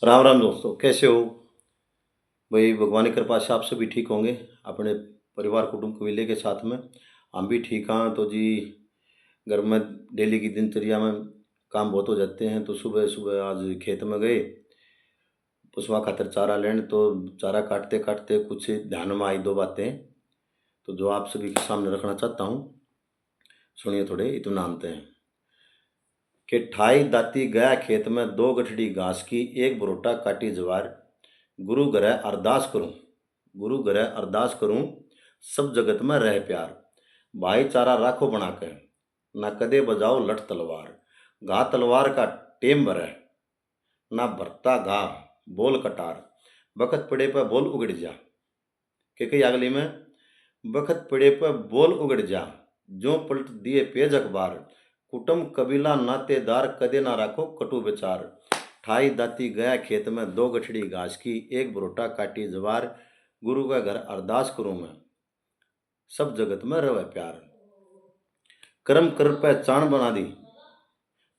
राम राम दोस्तों, कैसे हो भाई? भगवान की कृपा से आप सभी ठीक होंगे। अपने परिवार कुटुंब कबीले के साथ में हम भी ठीक हैं। तो जी, घर में डेली की दिनचर्या में काम बहुत हो जाते हैं। तो सुबह सुबह आज खेत में गए पुसवा खातर चारा लेने। तो चारा काटते काटते कुछ ध्यान में आई दो बातें, तो जो आप सभी के सामने रखना चाहता हूँ। सुनिए, थोड़े इत्मीनान हैं कि ठाई दाती गया खेत में, दो गठड़ी घास की, एक बरोटा काटी जवार। गुरु घरै अरदास करूं, गुरु घरै अरदास करूं, सब जगत में रह प्यार। भाईचारा राखो बना के, ना कदे बजाओ लठ तलवार। घा तलवार का टेम भरे, ना भरता घा बोल कटार। बखत पड़े पर बोल उगड़ जा, के कई अगली में, बखत पड़े पर बोल उगड़ जा, जो पलट दिए पेज अखबार। कुटुंब कबीला नातेदार, कदे ना राखो कटु विचार। ठाई दाती गया खेत में, दो गठड़ी घास की, एक बरोटा काटी जवार। गुरु का घर अरदास करूं मैं, सब जगत में रवे प्यार। कर्म कर पहचान बना दी,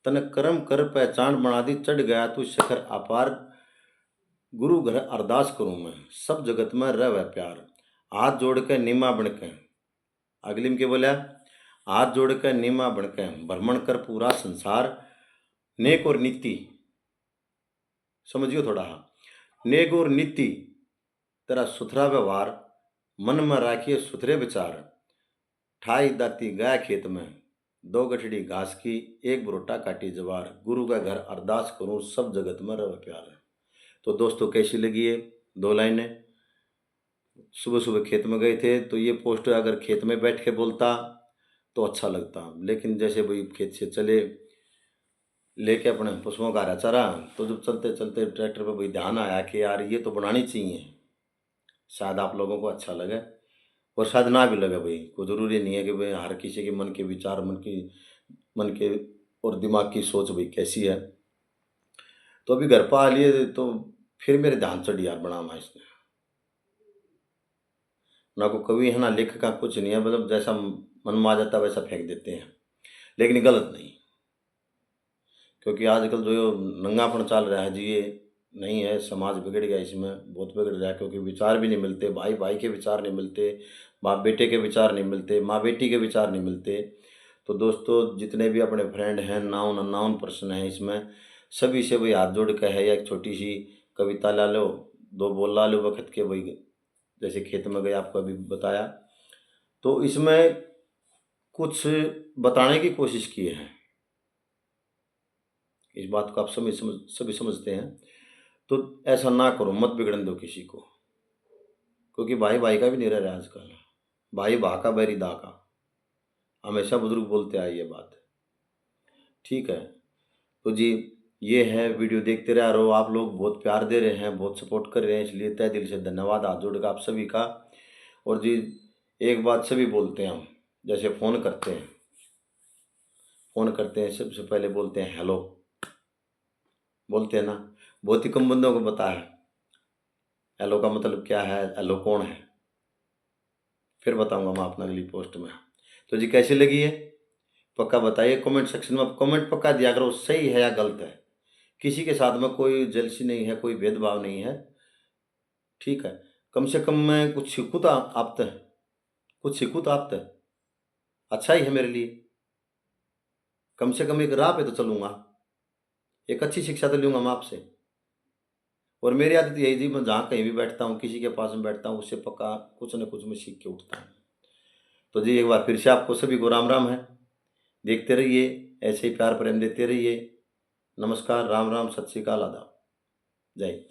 तने कर्म कर पहचान बना दी। चढ़ गया तू शिखर अपार। गुरु घर अरदास करूं मैं, सब जगत में रवे प्यार। हाथ जोड़ के नीमा बनके, अगली में क्या बोला? हाथ जोड़ के नीमा बनके, भ्रमण कर पूरा संसार। नेक और नीति, समझियो थोड़ा। नेक और नीति, तेरा सुथरा व्यवहार, मन में राखिए सुथरे विचार। ठाई दाती गया खेत में, दो गठड़ी घास की, एक बरोटा काटी जवार। गुरु का घर अरदास करूं, सब जगत में रवे प्यार। तो दोस्तों, कैसी लगी ये दो लाइनें? सुबह सुबह खेत में गए थे, तो ये पोस्ट अगर खेत में बैठ के बोलता तो अच्छा लगता, लेकिन जैसे भाई खेत से चले लेके अपने पशुओं का हरा चारा, तो जब चलते चलते ट्रैक्टर पर भाई ध्यान आया कि यार ये तो बनानी चाहिए। शायद आप लोगों को अच्छा लगे और शायद ना भी लगे। भाई कोई ज़रूरी नहीं है कि भाई हर किसी के मन के विचार, मन के और दिमाग की सोच भाई कैसी है। तो अभी घर पर आ लिए तो फिर मेरे ध्यान चढ़ी यार, बनाना इसने। ना को कवि है ना लेखक का, कुछ नहीं है, मतलब जैसा मन में आ जाता वैसा फेंक देते हैं, लेकिन गलत नहीं। क्योंकि आजकल जो नंगापन चल रहा है जी, ये नहीं है। समाज बिगड़ गया, इसमें बहुत बिगड़ रहा है। क्योंकि विचार भी नहीं मिलते, भाई भाई के विचार नहीं मिलते, बाप बेटे के विचार नहीं मिलते, माँ बेटी के विचार नहीं मिलते। तो दोस्तों, जितने भी अपने फ्रेंड हैं, नाउन अननाउन पर्सन हैं, इसमें सभी से वही हाथ जोड़ के है, या एक छोटी सी कविता ला लो, दो बोल ला लो वक्त के, वही जैसे खेत में गए आपको अभी बताया। तो इसमें कुछ बताने की कोशिश की है, इस बात को आप सभी समझते हैं। तो ऐसा ना करो, मत बिगड़न दो किसी को, क्योंकि भाई भाई का भी नहीं रह रहा है आजकल। भाई भा का बैरी दा का, हमेशा बुजुर्ग बोलते आए ये बात। ठीक है, तो जी, ये है वीडियो, देखते रह रहो। आप लोग बहुत प्यार दे रहे हैं, बहुत सपोर्ट कर रहे हैं, इसलिए तहे दिल से धन्यवाद हाथ जोड़ का आप सभी का। और जी, एक बात सभी बोलते हैं हम, जैसे फ़ोन करते हैं सबसे पहले बोलते हैं हेलो, बोलते हैं ना। बहुत ही कम बंदों को पता है हेलो का मतलब क्या है, हेलो कौन है। फिर बताऊंगा मैं अपना अगली पोस्ट में। तो जी, कैसी लगी है पक्का बताइए कमेंट सेक्शन में। कमेंट पक्का दिया करो, सही है या गलत है। किसी के साथ में कोई जेलसी नहीं है, कोई भेदभाव नहीं है। ठीक है, कम से कम मैं कुछ सीखूँ तो आपसे, कुछ सीखूँ तो आपसे अच्छा ही है मेरे लिए। कम से कम एक राह पे तो चलूँगा, एक अच्छी शिक्षा तो लूँगा मैं आपसे। और मेरी आदत यही थी, मैं जहाँ कहीं भी बैठता हूँ, किसी के पास में बैठता हूँ, उससे पक्का कुछ न कुछ मैं सीख के उठता हूँ। तो जी, एक बार फिर से आपको सभी को राम राम है। देखते रहिए, ऐसे ही प्यार प्रेम देते रहिए। नमस्कार, राम राम, सत श्री अकाल, आदाब, जय हिंद।